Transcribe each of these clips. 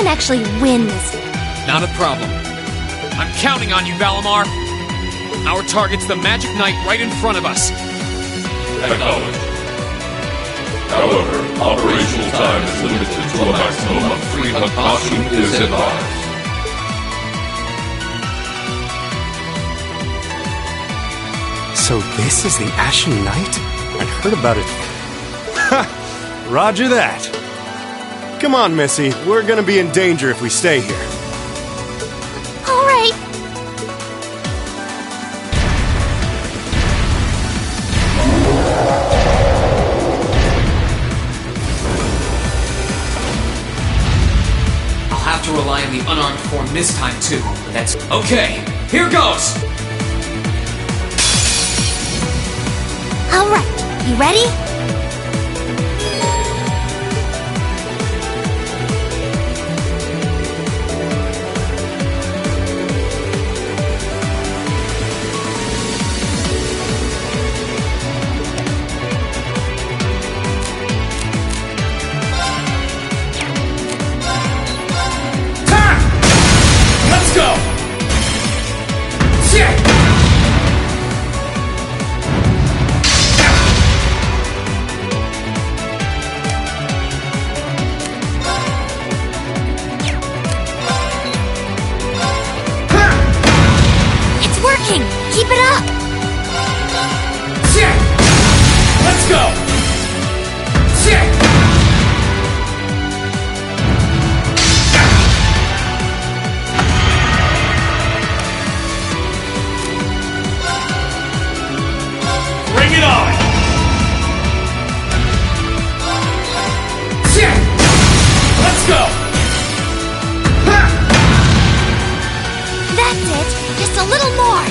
can actually win this. Not a problem. I'm counting on you, Valimar. Our target's the Magic Knight right in front of us. Acknowledged. However, operational time is limited to a maximum of 300 caution is advised. So this is the Ashen Knight? I'd heard about it. Ha! Roger that. Come on, Missy. We're gonna be in danger if we stay here. All right. I'll have to rely on the unarmed form this time, too. But that's... Okay, here goes! All right. You ready? Let's go! Shit! It's working. Keep it up. Shit! Let's go! Shit! Bring it on! Shit! Let's go! That's it. Just a little more.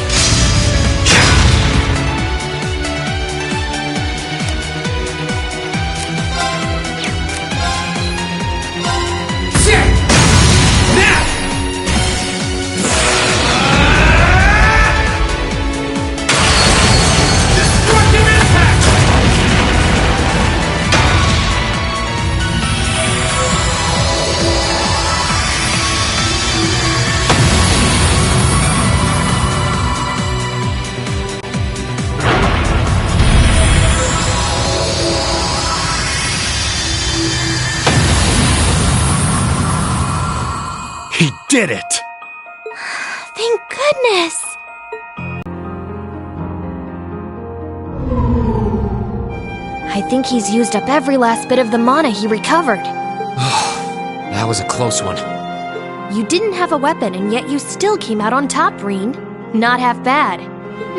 Shit! Now! Destructive impact! He did it! Thank goodness. I think he's used up every last bit of the mana he recovered. That was a close one. You didn't have a weapon, and yet you still came out on top, Breen. Not half bad.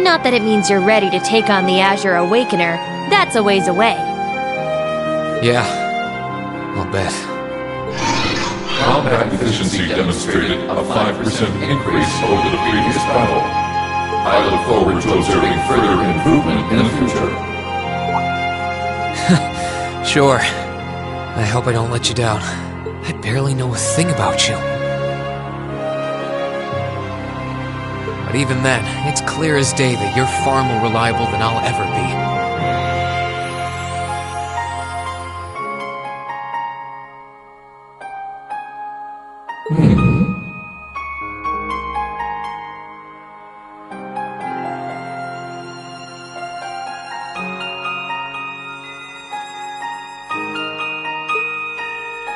Not that it means you're ready to take on the Azure Awakener. That's a ways away. Yeah, I'll bet. Combat efficiency demonstrated a 5% increase over the previous battle. I look forward to observing further improvement in the future. Sure. I hope I don't let you down. I barely know a thing about you. But even then, it's clear as day that you're far more reliable than I'll ever be.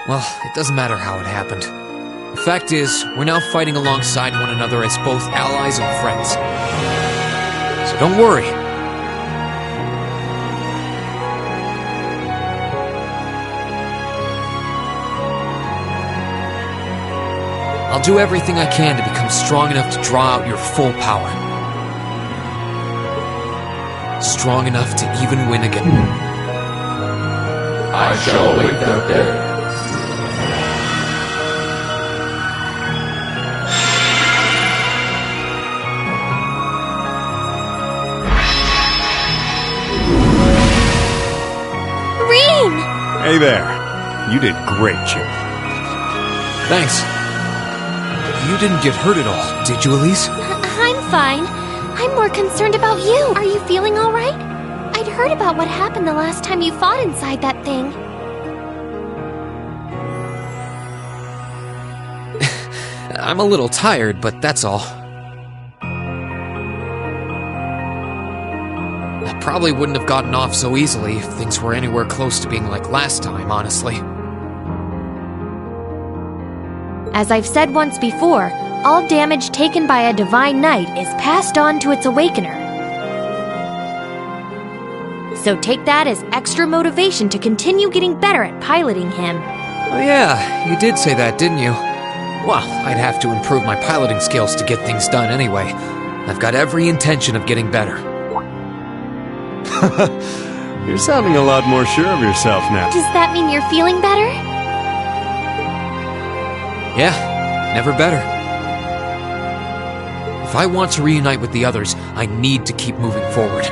Well, it doesn't matter how it happened. The fact is, we're now fighting alongside one another as both allies and friends. So don't worry. I'll do everything I can to become strong enough to draw out your full power. Strong enough to even win again. I shall await that day. Hey there. You did great, Chip. Thanks. You didn't get hurt at all, did you, Elise? I'm fine. I'm more concerned about you. Are you feeling all right? I'd heard about what happened the last time you fought inside that thing. I'm a little tired, but that's all. I probably wouldn't have gotten off so easily if things were anywhere close to being like last time, honestly. As I've said once before, all damage taken by a Divine Knight is passed on to its Awakener. So take that as extra motivation to continue getting better at piloting him. Oh yeah, you did say that, didn't you? Well, I'd have to improve my piloting skills to get things done anyway. I've got every intention of getting better. You're sounding a lot more sure of yourself now. Does that mean you're feeling better? Yeah, never better. If I want to reunite with the others, I need to keep moving forward.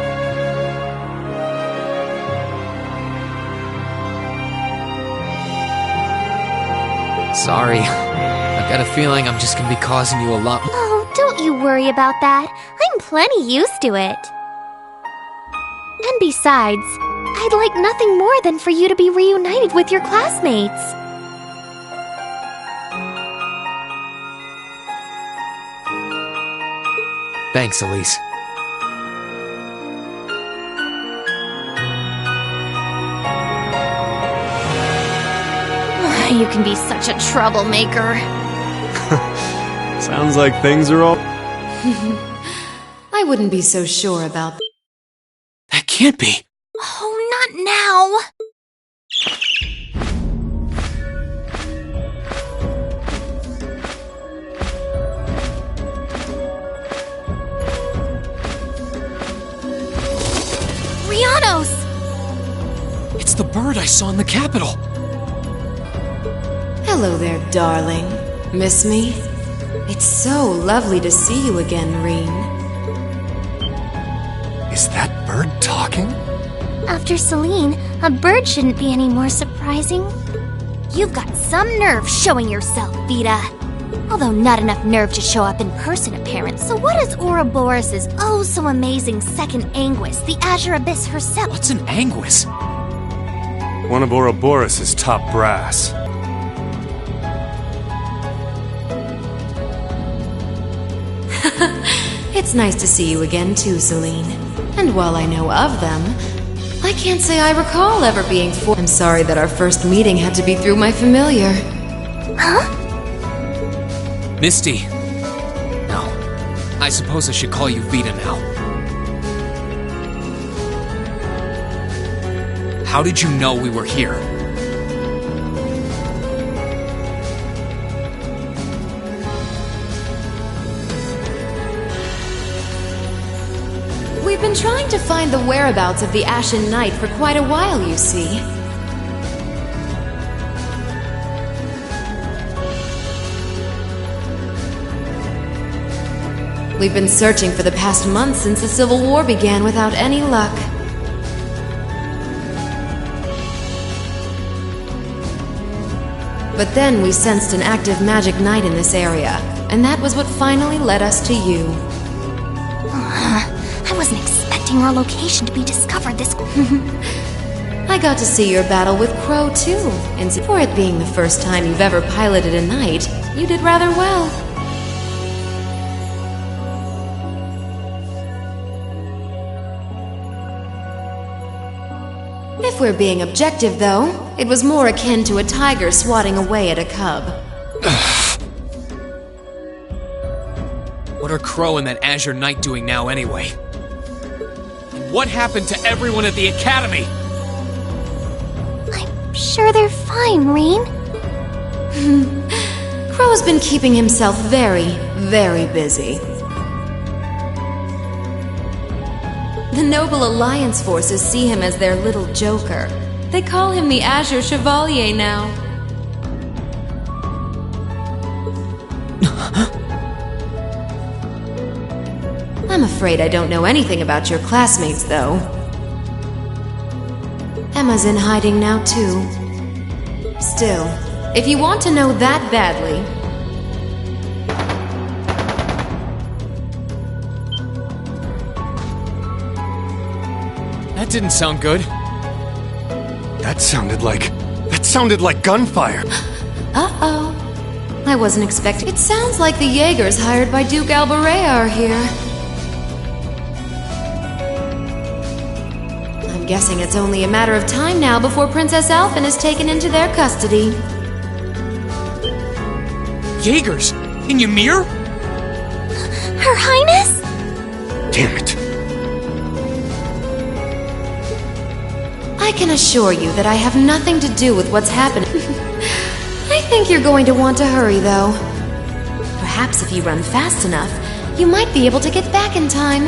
Sorry. I've got a feeling I'm just gonna be causing you a lot. Oh, don't you worry about that. I'm plenty used to it. And besides, I'd like nothing more than for you to be reunited with your classmates. Thanks, Elise. You can be such a troublemaker. Sounds like things are all... I wouldn't be so sure about that. That can't be. Oh, not now! Rianos! It's the bird I saw in the Capitol. Hello there, darling. Miss me? It's so lovely to see you again, Reen. Is that bird talking? After Celine, a bird shouldn't be any more surprising. You've got some nerve showing yourself, Vita. Although not enough nerve to show up in person, apparent. So what is Ouroboros' oh-so-amazing second Anguis, the Azure Abyss herself? What's an Anguis? One of Ouroboros' top brass. It's nice to see you again too, Celine. And while I know of them, I can't say I recall ever being I'm sorry that our first meeting had to be through my familiar. Huh? Misty. No. I suppose I should call you Vita now. How did you know we were here? We've been trying to find the whereabouts of the Ashen Knight for quite a while, you see. We've been searching for the past month since the Civil War began without any luck. But then we sensed an active magic knight in this area, and that was what finally led us to you. I wasn't expecting our location to be discovered this... I got to see your battle with Crow, too, and for it being the first time you've ever piloted a knight, you did rather well. If we're being objective, though, it was more akin to a tiger swatting away at a cub. What are Crow and that Azure Knight doing now anyway? And what happened to everyone at the Academy? I'm sure they're fine, Reen. Crow's been keeping himself very, very busy. The Noble Alliance forces see him as their little joker. They call him the Azure Chevalier now. I'm afraid I don't know anything about your classmates, though. Emma's in hiding now, too. Still, if you want to know that badly... That didn't sound good. That sounded like gunfire. Uh-oh. I wasn't expecting. It sounds like the Jaegers hired by Duke Alborea are here. I'm guessing it's only a matter of time now before Princess Alphen is taken into their custody. Jaegers! In Ymir? Her Highness? Damn it. I can assure you that I have nothing to do with what's happening. I think you're going to want to hurry, though. Perhaps if you run fast enough, you might be able to get back in time.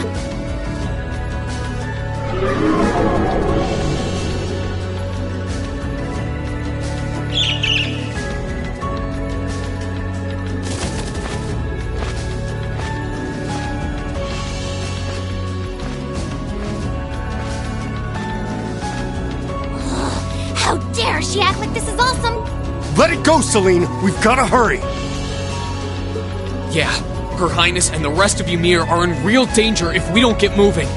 How dare she act like this is all some... Let it go, Celine. We've got to hurry. Yeah, Her Highness and the rest of Ymir are in real danger if we don't get moving.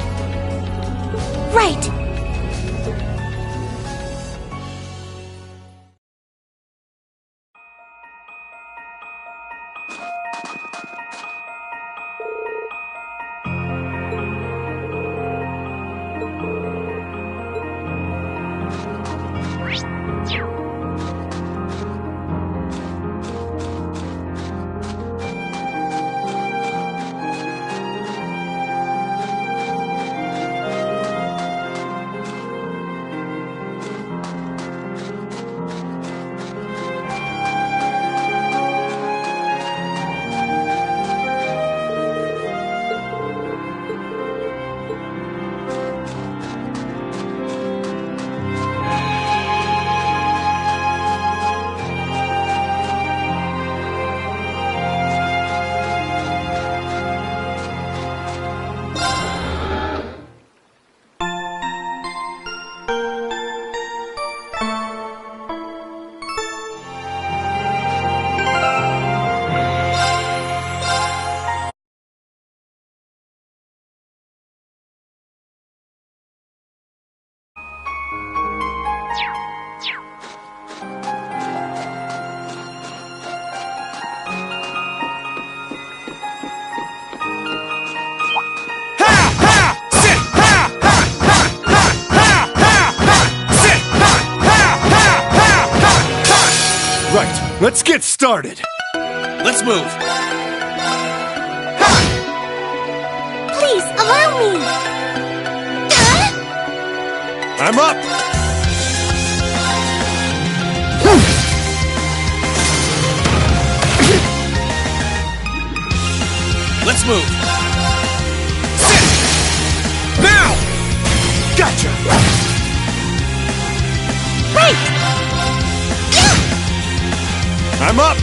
Right. Right, let's get started. Let's move. Please, allow me! I'm up. Let's move. Sit! Now! Gotcha. Right! I'm up.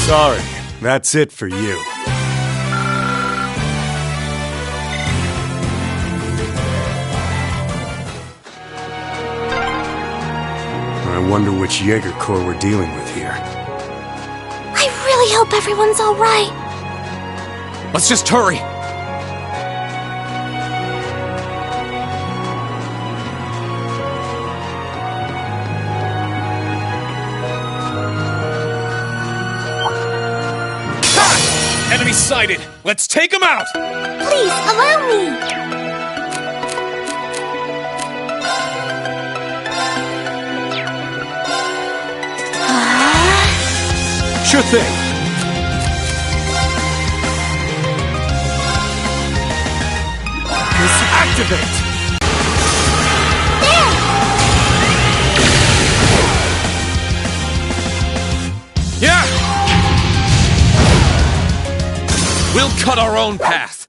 Sorry, that's it for you. I wonder which Jaeger Corps we're dealing with here. I really hope everyone's alright. Let's just hurry. Enemy sighted! Let's take him out! Please, allow me! Sure thing. Activate! Yeah! We'll cut our own path.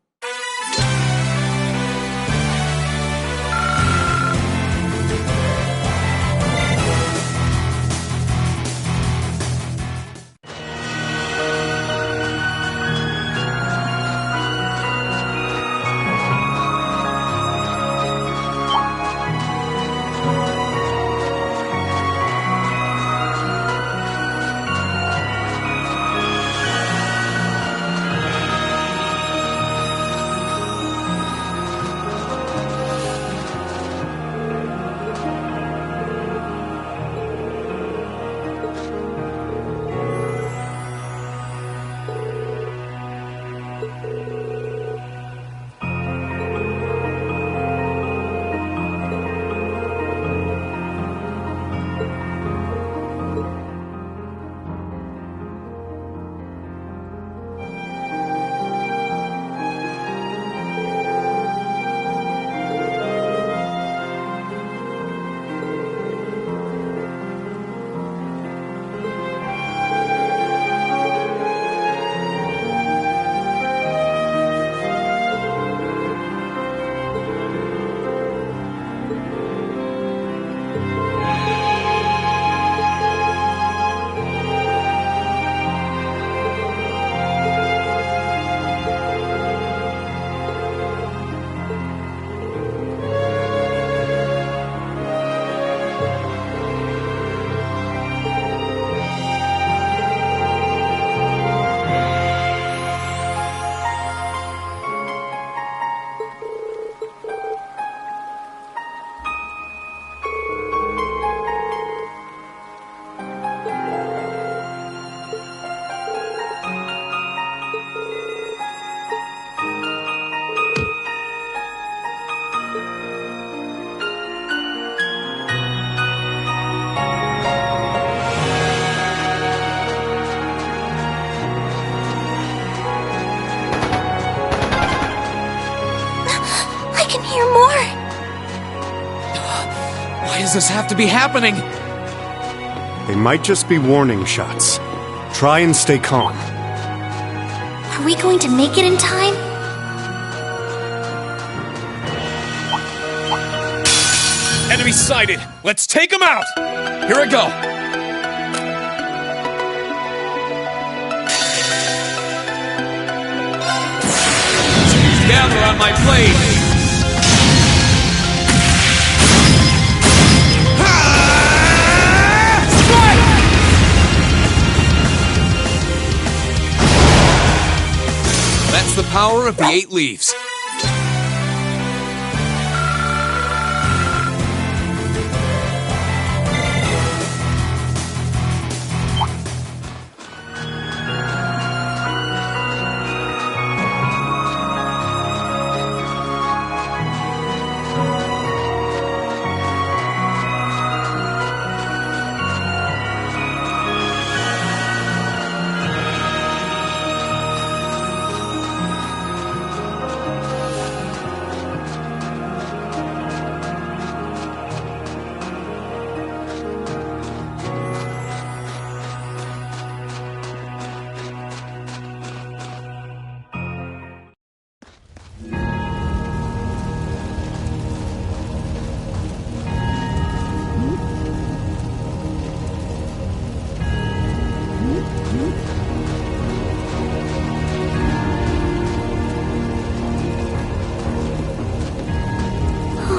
does this have to be happening? They might just be warning shots. Try and stay calm. Are we going to make it in time? Enemy sighted! Let's take them out! Here I go! Gather on my blade! That's the power of the 8 leaves.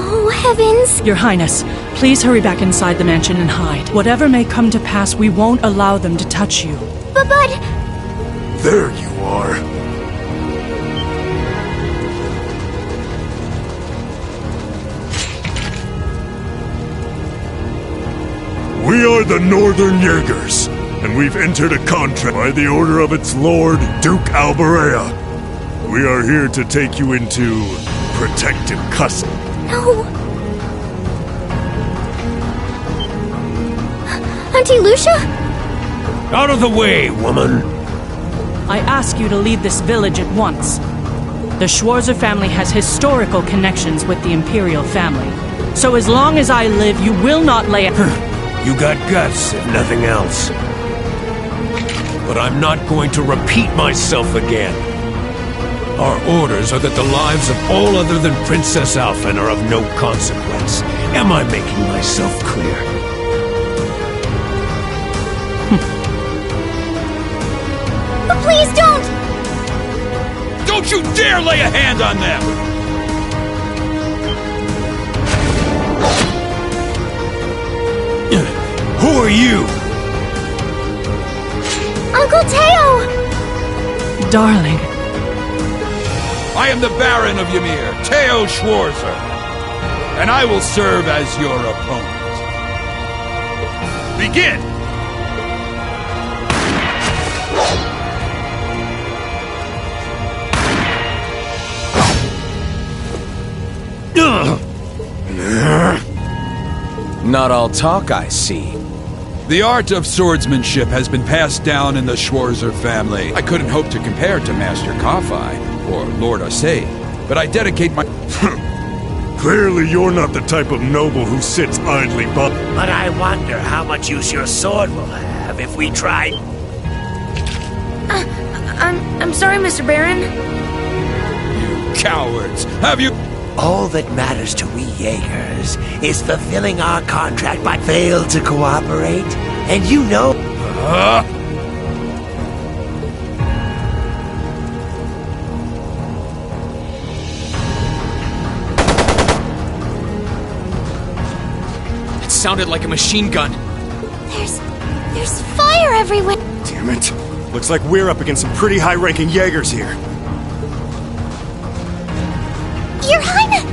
Oh, heavens! Your Highness, please hurry back inside the mansion and hide. Whatever may come to pass, we won't allow them to touch you. But... There you are. We are the Northern Jaegers, and we've entered a contract by the order of its lord, Duke Alberea. We are here to take you into protective custody. No! Auntie Lucia? Out of the way, woman! I ask you to leave this village at once. The Schwarzer family has historical connections with the Imperial family. So as long as I live, you will not lay a... You got guts, if nothing else. But I'm not going to repeat myself again. Our orders are that the lives of all other than Princess Alphen are of no consequence. Am I making myself clear? But please don't! Don't you dare lay a hand on them! Who are you? Uncle Teo! Darling, I am the Baron of Ymir, Teo Schwarzer, and I will serve as your opponent. Begin! Not all talk, I see. The art of swordsmanship has been passed down in the Schwarzer family. I couldn't hope to compare to Master Kafai or Lord Osei, but I dedicate my... Clearly you're not the type of noble who sits idly by. But I wonder how much use your sword will have if we try... I'm sorry, Mr. Baron. You cowards! Have you... All that matters to we Jaegers is fulfilling our contract but fail to cooperate. And you know... It sounded like a machine gun. There's fire everywhere! Damn it. Looks like we're up against some pretty high-ranking Jaegers here. Your Highness!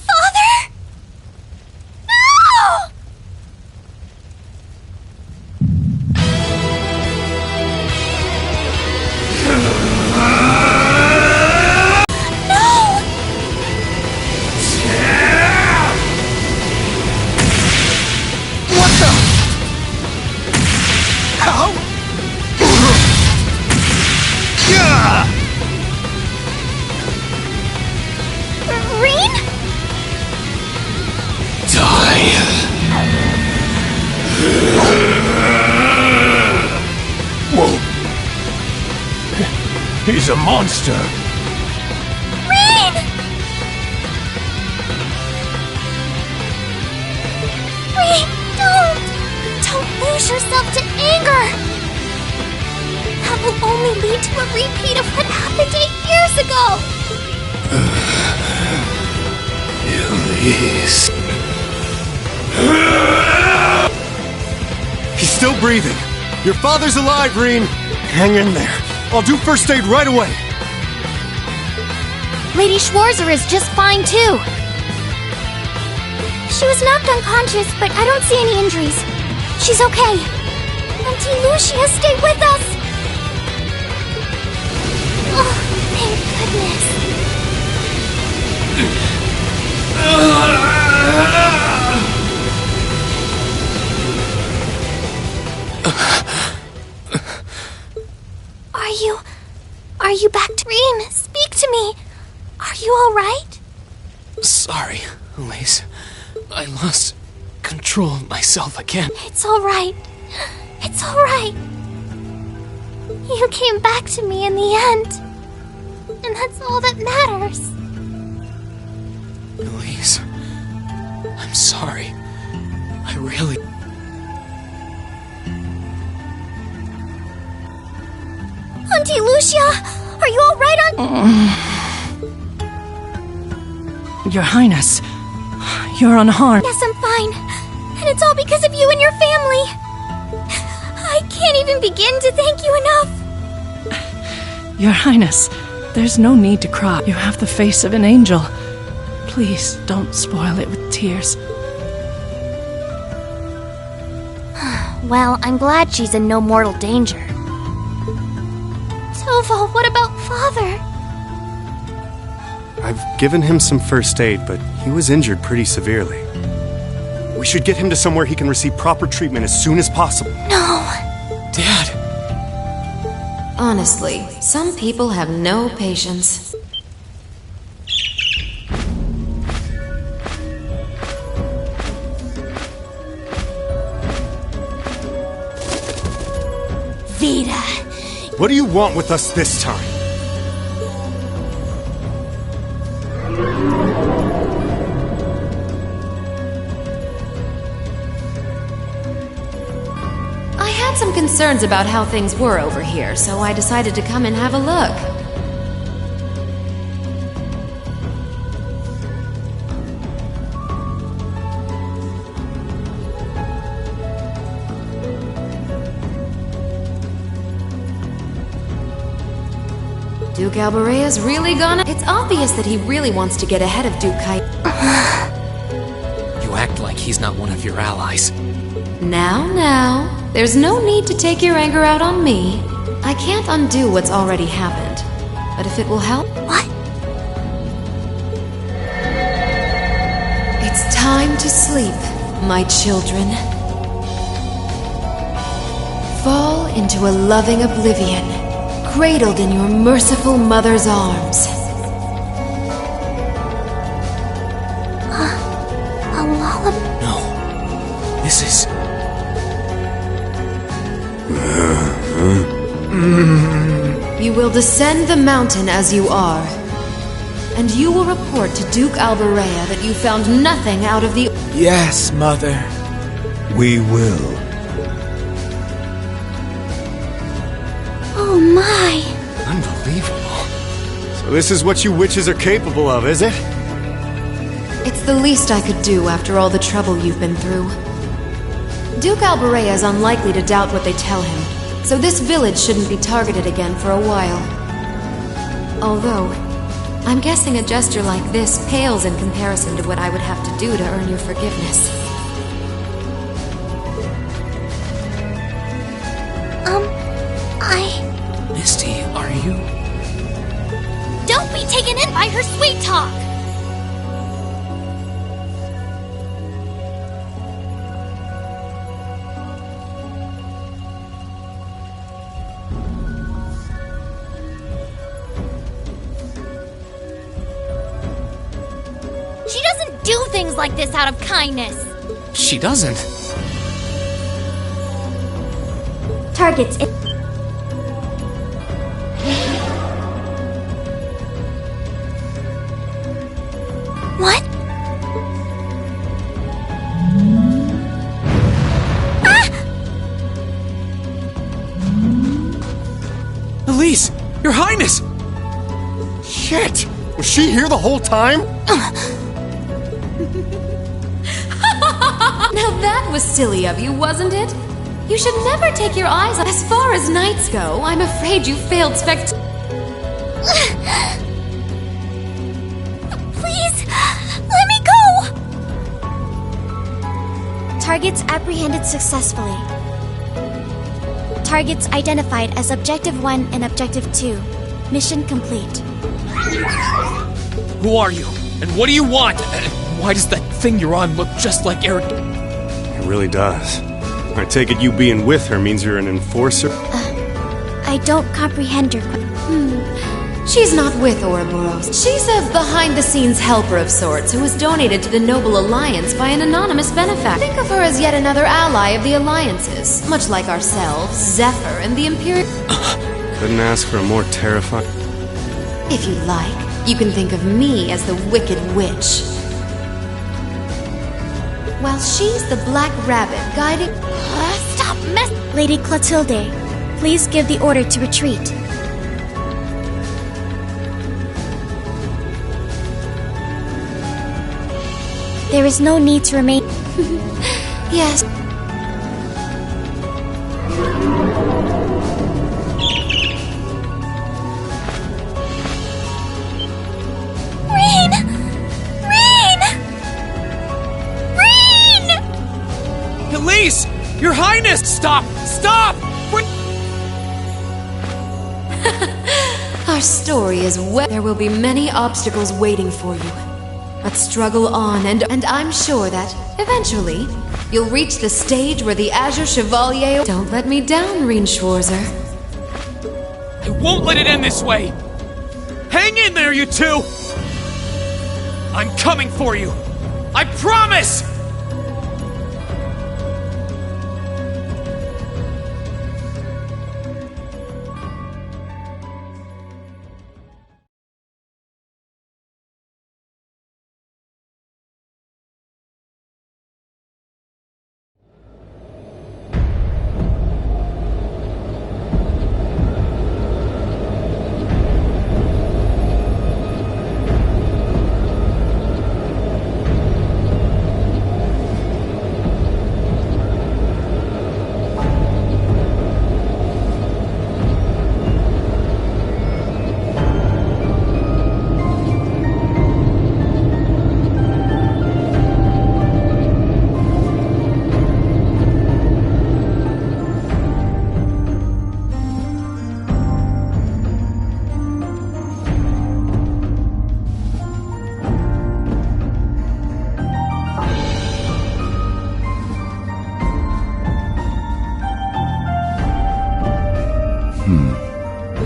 Father? No! He's a monster. Rean! Rean, don't! Don't lose yourself to anger! That will only lead to a repeat of what happened 8 years ago! Elise. He's still breathing. Your father's alive, Rean. Hang in there. I'll do first aid right away. Lady Schwarzer is just fine, too. She was knocked unconscious, but I don't see any injuries. She's okay. Auntie Lucia, stay with us! Oh, thank goodness. Are you back to Rean? Speak to me. Are you alright? Sorry, Elise. I lost control of myself again. It's alright. It's alright. You came back to me in the end. And that's all that matters. Elise, I'm sorry. I really... Auntie Lucia, are you alright, Your Highness, you're unharmed. Yes, I'm fine. And it's all because of you and your family. I can't even begin to thank you enough. Your Highness, there's no need to cry. You have the face of an angel. Please don't spoil it with tears. Well, I'm glad she's in no mortal danger. Tovo, what about Father? I've given him some first aid, but he was injured pretty severely. We should get him to somewhere he can receive proper treatment as soon as possible. No. Dad! Honestly, some people have no patience. Vita. What do you want with us this time? I had some concerns about how things were over here, so I decided to come and have a look. Duke Alberea's really gonna... It's obvious that he really wants to get ahead of Duke Kai. You act like he's not one of your allies. Now, there's no need to take your anger out on me. I can't undo what's already happened. But if it will help... What? It's time to sleep, my children. Fall into a loving oblivion, cradled in your merciful mother's arms. A lullaby? No. This is... You will descend the mountain as you are, and you will report to Duke Alberea that you found nothing out of the... Yes, Mother. We will. Oh my. Unbelievable. So this is what you witches are capable of, is it? It's the least I could do after all the trouble you've been through. Duke Alberea is unlikely to doubt what they tell him, so this village shouldn't be targeted again for a while. Although, I'm guessing a gesture like this pales in comparison to what I would have to do to earn your forgiveness. Misty, are you... Don't be taken in by her sweet talk! She doesn't do things like this out of kindness. She doesn't. Targets. Highness! Shit! Was she here the whole time? Now that was silly of you, wasn't it? You should never take your eyes off. As far as knights go, I'm afraid you failed Please, let me go! Targets apprehended successfully. Targets identified as Objective 1 and Objective 2. Mission complete. Who are you? And what do you want? And why does that thing you're on look just like Eric? It really does. I take it you being with her means you're an enforcer? I don't comprehend your She's not with Ouroboros. She's a behind-the-scenes helper of sorts who was donated to the Noble Alliance by an anonymous benefactor. Think of her as yet another ally of the Alliances, much like ourselves, Zephyr, and the Imperial... Couldn't ask for a more terrifying... If you like, you can think of me as the Wicked Witch. While she's the Black Rabbit guiding... Stop Lady Clotilde, please give the order to retreat. There is no need to remain... Yes. Rain! Rain! Rain! Elise! Your Highness! Stop! Stop! Our story is there will be many obstacles waiting for you. But struggle on, and I'm sure that, eventually, you'll reach the stage where the Azure Chevalier... Don't let me down, Reen Schwarzer. I won't let it end this way! Hang in there, you two! I'm coming for you! I promise!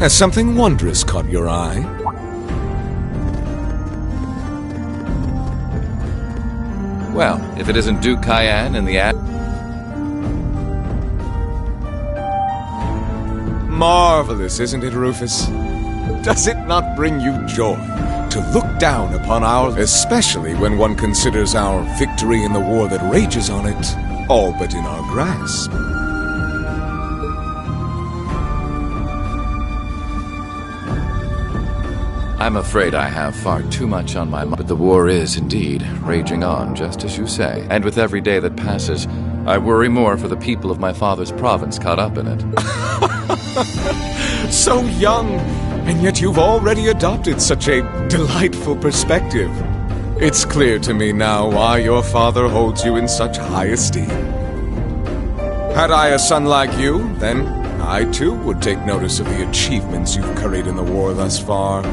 Has something wondrous caught your eye? Well, if it isn't Duke Cayenne and the Marvelous, isn't it, Rufus? Does it not bring you joy to look down upon our... especially when one considers our victory in the war that rages on it, all but in our grasp? I'm afraid I have far too much on my mind. But the war is, indeed, raging on, just as you say. And with every day that passes, I worry more for the people of my father's province caught up in it. So young, and yet you've already adopted such a delightful perspective. It's clear to me now why your father holds you in such high esteem. Had I a son like you, then I too would take notice of the achievements you've curried in the war thus far.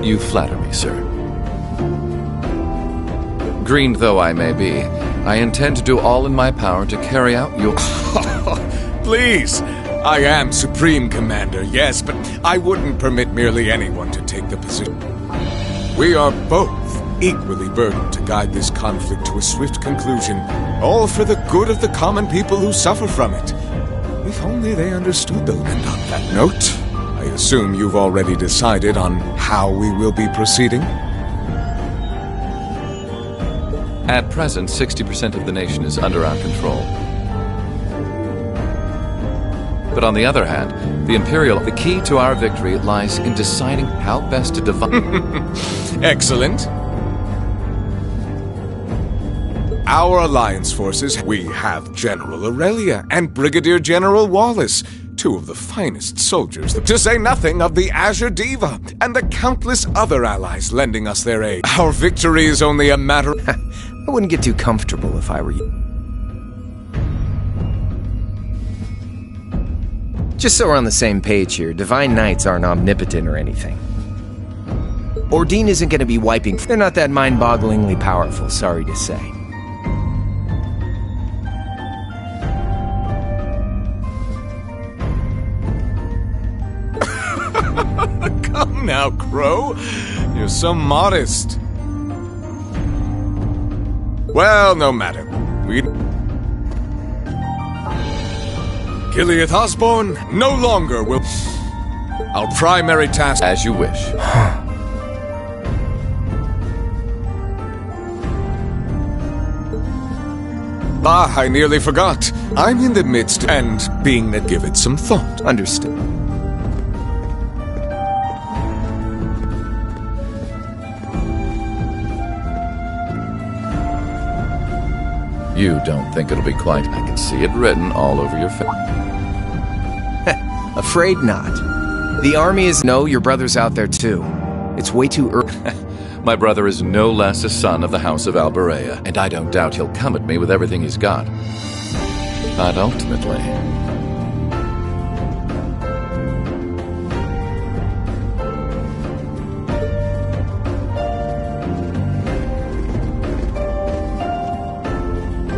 You flatter me, sir. Green though I may be, I intend to do all in my power to carry out your... Please! I am Supreme Commander, yes, but I wouldn't permit merely anyone to take the position. We are both equally burdened to guide this conflict to a swift conclusion, all for the good of the common people who suffer from it. If only they understood the... And on that note, I assume you've already decided on how we will be proceeding? At present, 60% of the nation is under our control. But on the other hand, the key to our victory lies in deciding how best to divide. Excellent. Our alliance forces, we have General Aurelia and Brigadier General Wallace, two of the finest soldiers, to say nothing of the Azure Diva and the countless other allies lending us their aid. Our victory is only a matter of... I wouldn't get too comfortable if I were you. Just so we're on the same page here, Divine Knights aren't omnipotent or anything. Ordine isn't going to be wiping... They're not that mind-bogglingly powerful, sorry to say. Come now, Crow. You're so modest. Well, no matter. Gilead Osborne no longer will... Our primary task... As you wish. I nearly forgot. I'm in the midst and being that give it some thought. Understood. You don't think it'll be quite... I can see it written all over your face. Afraid not. The army is... No, your brother's out there too. It's way too early. My brother is no less a son of the House of Alberea, and I don't doubt he'll come at me with everything he's got. But ultimately...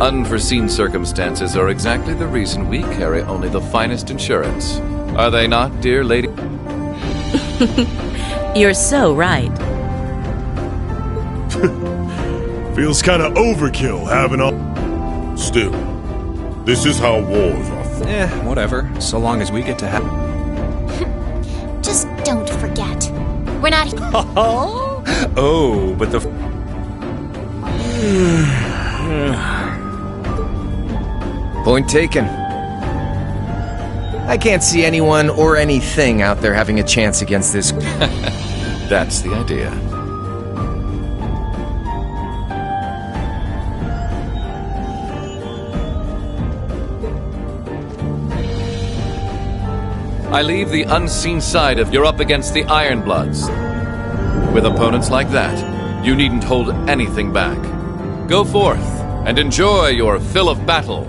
Unforeseen circumstances are exactly the reason we carry only the finest insurance. Are they not, dear lady? You're so right. Feels kind of overkill having all... Still, this is how wars are. Whatever. So long as we get to have... Just don't forget. We're not... Oh, but the... Point taken. I can't see anyone or anything out there having a chance against this. That's the idea. I leave the unseen side of you're up against the Ironbloods. With opponents like that, you needn't hold anything back. Go forth and enjoy your fill of battle.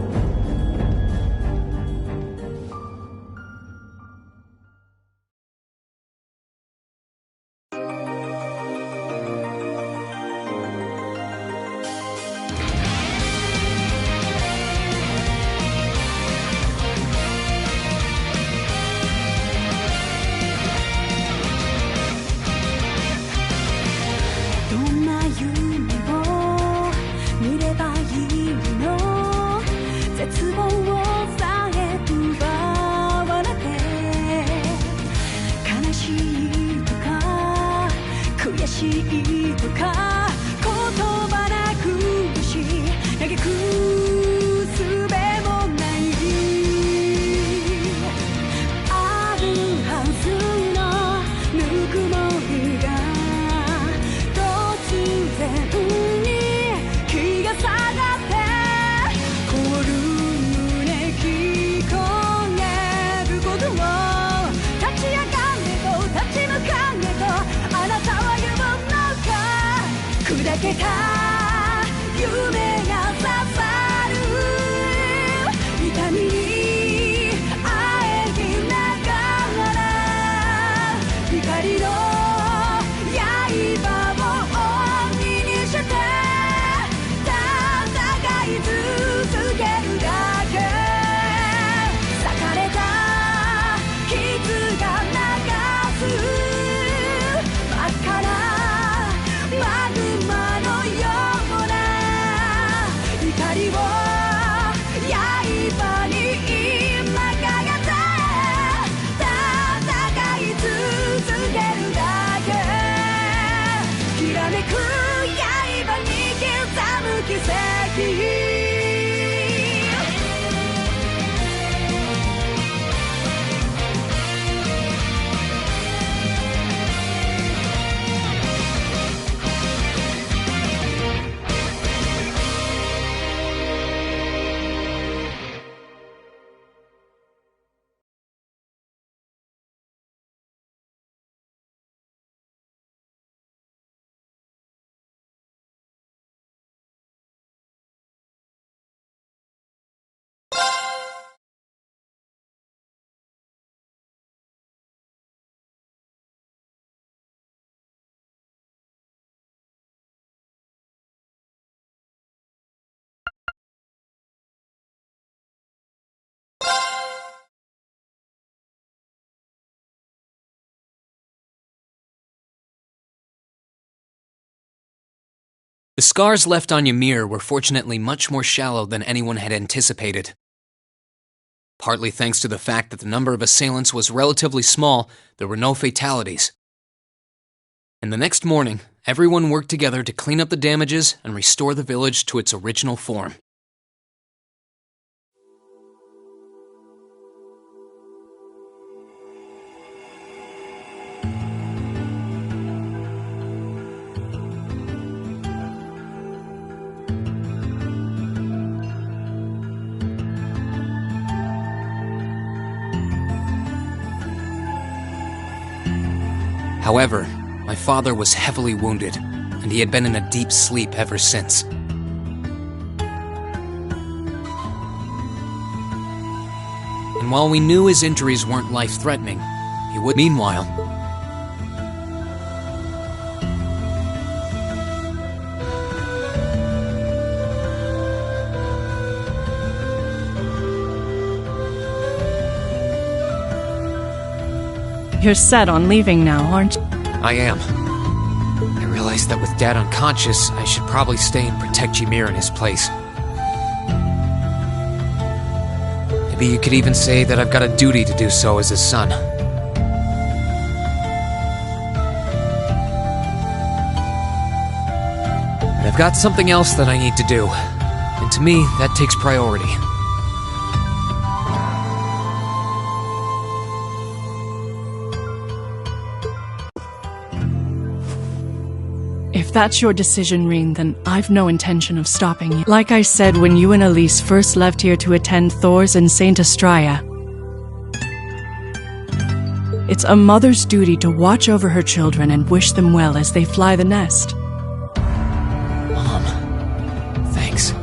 The scars left on Ymir were fortunately much more shallow than anyone had anticipated. Partly thanks to the fact that the number of assailants was relatively small, there were no fatalities. And the next morning, everyone worked together to clean up the damages and restore the village to its original form. However, my father was heavily wounded, and he had been in a deep sleep ever since. And while we knew his injuries weren't life-threatening, he would. Meanwhile, You're set on leaving now, aren't you? I am. I realized that with Dad unconscious, I should probably stay and protect Ymir in his place. Maybe you could even say that I've got a duty to do so as his son. But I've got something else that I need to do, and to me, that takes priority. If that's your decision, Reen, then I've no intention of stopping you. Like I said when you and Elise first left here to attend Thor's and Saint Astraea, it's a mother's duty to watch over her children and wish them well as they fly the nest. Mom, thanks.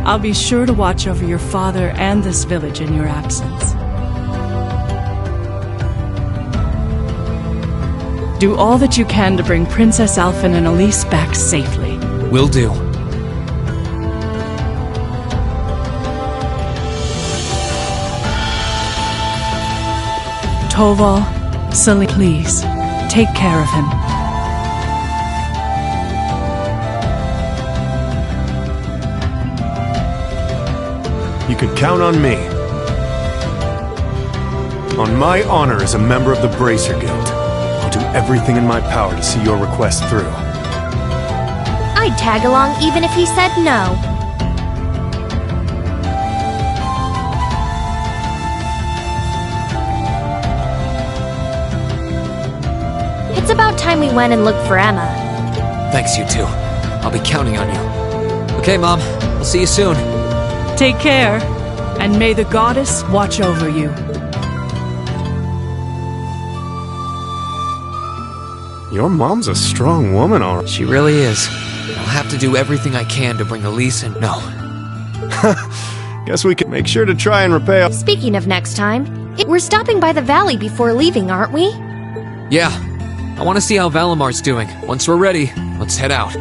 I'll be sure to watch over your father and this village in your absence. Do all that you can to bring Princess Alphen and Elise back safely. Will do. Toval, Sully, please, take care of him. You can count on me. On my honor as a member of the Bracer Guild. I'll do everything in my power to see your request through. I'd tag along even if he said no. It's about time we went and looked for Emma. Thanks, you two. I'll be counting on you. Okay, Mom. I'll see you soon. Take care, and may the goddess watch over you. Your mom's a strong woman, all right. She really is. I'll have to do everything I can to bring Elise and... No. Guess we can make sure to try and repay... Speaking of next time, we're stopping by the valley before leaving, aren't we? Yeah. I want to see how Valamar's doing. Once we're ready, let's head out.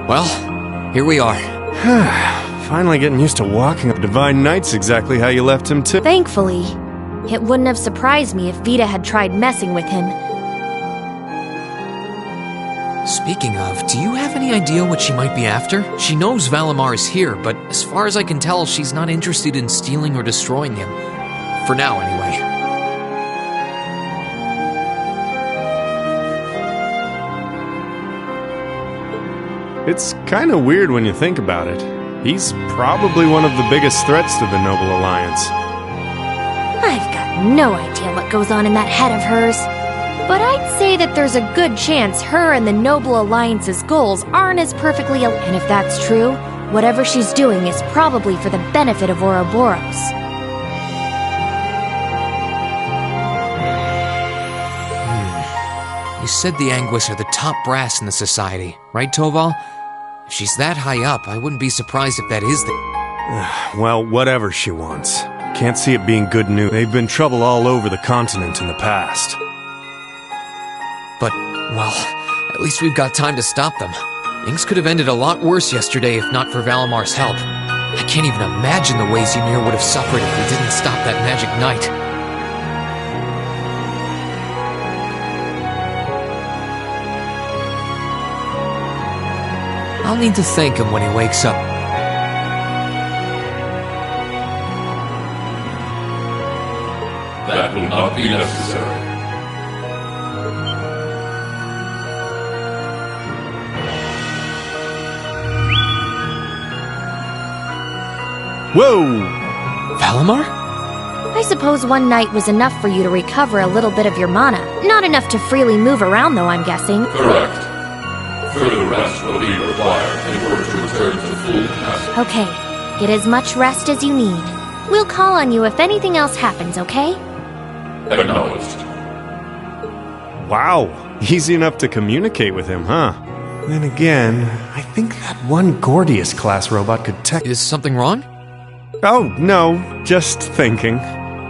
Well, here we are. Finally getting used to walking up Divine Knight's exactly how you left him too. Thankfully. It wouldn't have surprised me if Vita had tried messing with him. Speaking of, do you have any idea what she might be after? She knows Valimar is here, but as far as I can tell, she's not interested in stealing or destroying him. For now, anyway. It's kind of weird when you think about it. He's probably one of the biggest threats to the Noble Alliance. I've got no idea what goes on in that head of hers. But I'd say that there's a good chance her and the Noble Alliance's goals aren't as perfectly aligned. And if that's true, whatever she's doing is probably for the benefit of Ouroboros. You said the Anguis are the top brass in the society, right, Toval? If she's that high up, I wouldn't be surprised if that is the... Well, whatever she wants. Can't see it being good news. They've been trouble all over the continent in the past. But, well, at least we've got time to stop them. Things could have ended a lot worse yesterday if not for Valimar's help. I can't even imagine the ways Ymir would have suffered if we didn't stop that magic knight. I'll need to thank him when he wakes up. That will not be necessary. Whoa! Valimar? I suppose one night was enough for you to recover a little bit of your mana. Not enough to freely move around, though, I'm guessing. Correct. Further rest will be required in order to return to full capacity. Okay, get as much rest as you need. We'll call on you if anything else happens, okay? Acknowledged. Wow, easy enough to communicate with him, huh? Then again, I think that one Gordius-class robot could tech... Is something wrong? Oh, no, just thinking.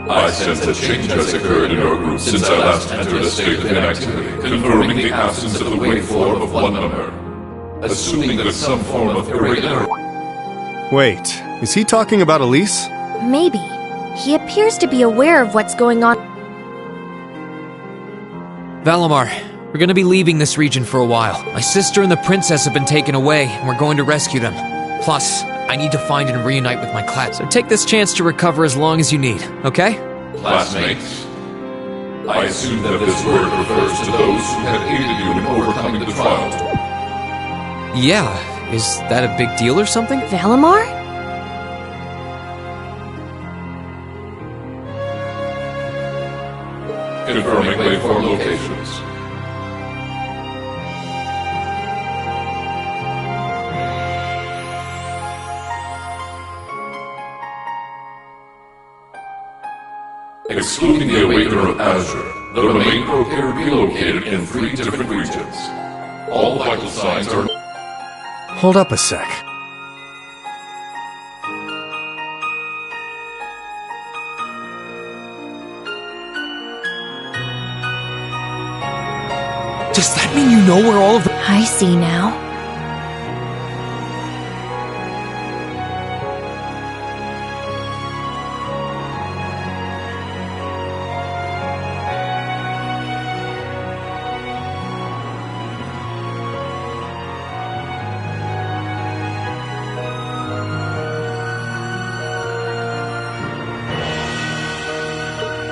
I sense a change has occurred in your group since I last entered a state of inactivity, confirming the absence of the waveform of one number. Assuming that some form of irregular... Wait, is he talking about Elise? Maybe. He appears to be aware of what's going on. Valimar, we're gonna be leaving this region for a while. My sister and the princess have been taken away, and we're going to rescue them. Plus, I need to find and reunite with my class. So take this chance to recover as long as you need, okay? Classmates? I assume that this word refers to those who had aided you in overcoming the trial. Yeah, is that a big deal or something? Valimar? Confirming waveform locations. Excluding the Awakener of Azure, the remainder appear to be located in 3 different regions. All vital signs are... Hold up a sec. Does that mean you know where all of the... I see now.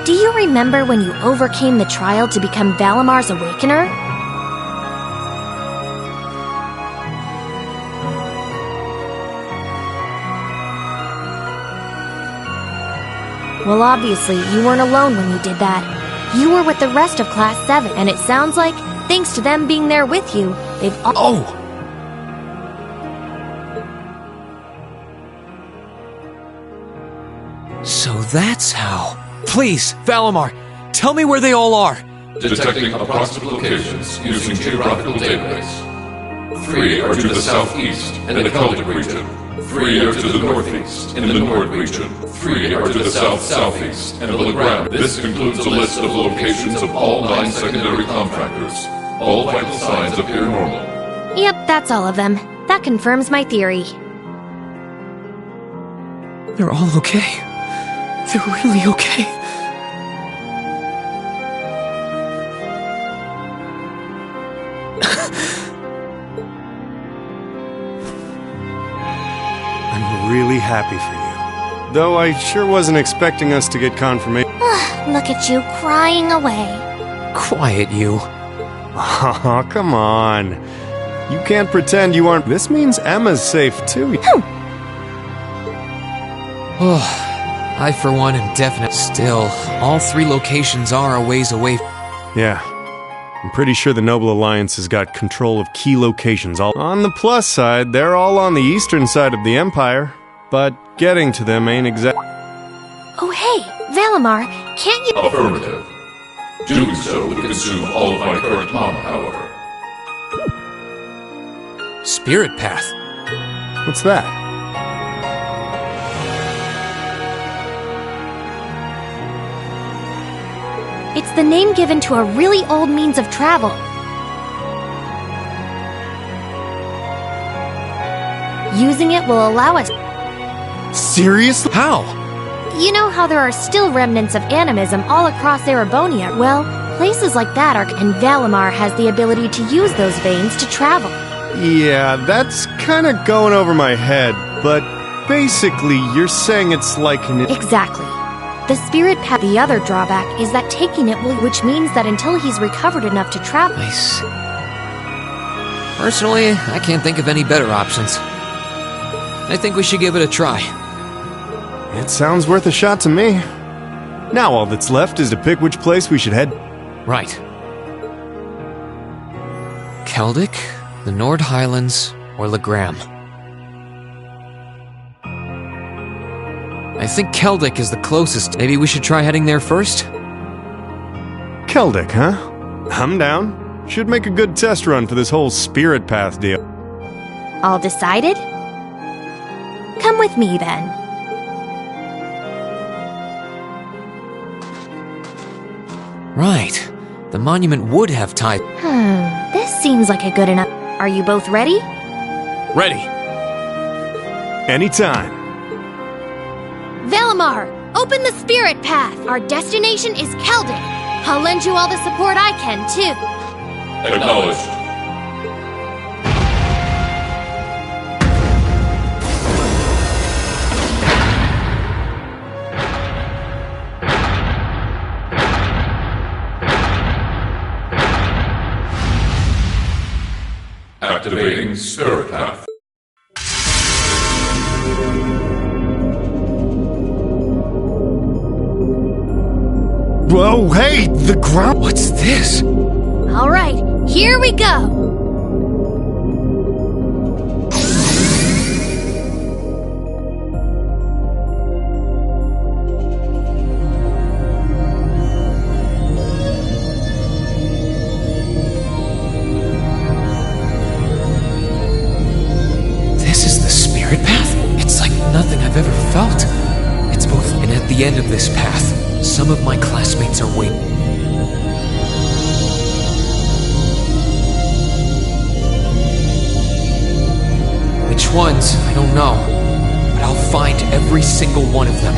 Do you remember when you overcame the trial to become Valimar's Awakener? Well, obviously, you weren't alone when you did that. You were with the rest of Class 7, and it sounds like, thanks to them being there with you, they've all— Oh! So that's how... Please, Valimar, tell me where they all are! Detecting approximate locations using geographical database. 3 are to the southeast in the Celtic region. 3 are to the northeast in the Nord region. 3 are to the south-southeast in the Legrand. This includes a list of locations of all 9 secondary contractors. All vital signs appear normal. Yep, that's all of them. That confirms my theory. They're all okay. They're really okay. I'm really happy for you. Though I sure wasn't expecting us to get confirmation. Look at you crying away. Quiet, you. Oh, come on. You can't pretend you aren't. This means Emma's safe, too. Oh, I, for one, am definite. Still, all 3 locations are a ways away. Yeah. I'm pretty sure the Noble Alliance has got control of key locations. On the plus side, they're all on the eastern side of the Empire. But getting to them ain't exact. Oh, hey, Valimar, can't you— Affirmative. Doing so would consume all of my current mana power. Spirit Path. What's that? It's the name given to a really old means of travel. Using it will allow us— Seriously? How? You know how there are still remnants of animism all across Erebonia? Well, places like that are— and Valimar has the ability to use those veins to travel. Yeah, that's kinda going over my head, but basically you're saying it's like an— Exactly. The Spirit Path. The other drawback is that taking it will— which means that until he's recovered enough to travel— Nice. Personally, I can't think of any better options. I think we should give it a try. It sounds worth a shot to me. Now all that's left is to pick which place we should head. Right. Keldic, the Nord Highlands, or Legram. I think Keldic is the closest. Maybe we should try heading there first? Keldic, huh? I'm down. Should make a good test run for this whole Spirit Path deal. All decided? Come with me then. Right. The monument would have tied. This seems like a good enough— Are you both ready? Ready. Anytime. Valimar, open the Spirit Path! Our destination is Keldic. I'll lend you all the support I can, too. Acknowledged. Activating Spirit Path. Whoa, hey, the ground— What's this? All right, here we go. This is the Spirit Path? It's like nothing I've ever felt. It's both— And at the end of this path, some of my classmates are waiting. Which ones? I don't know. But I'll find every single one of them.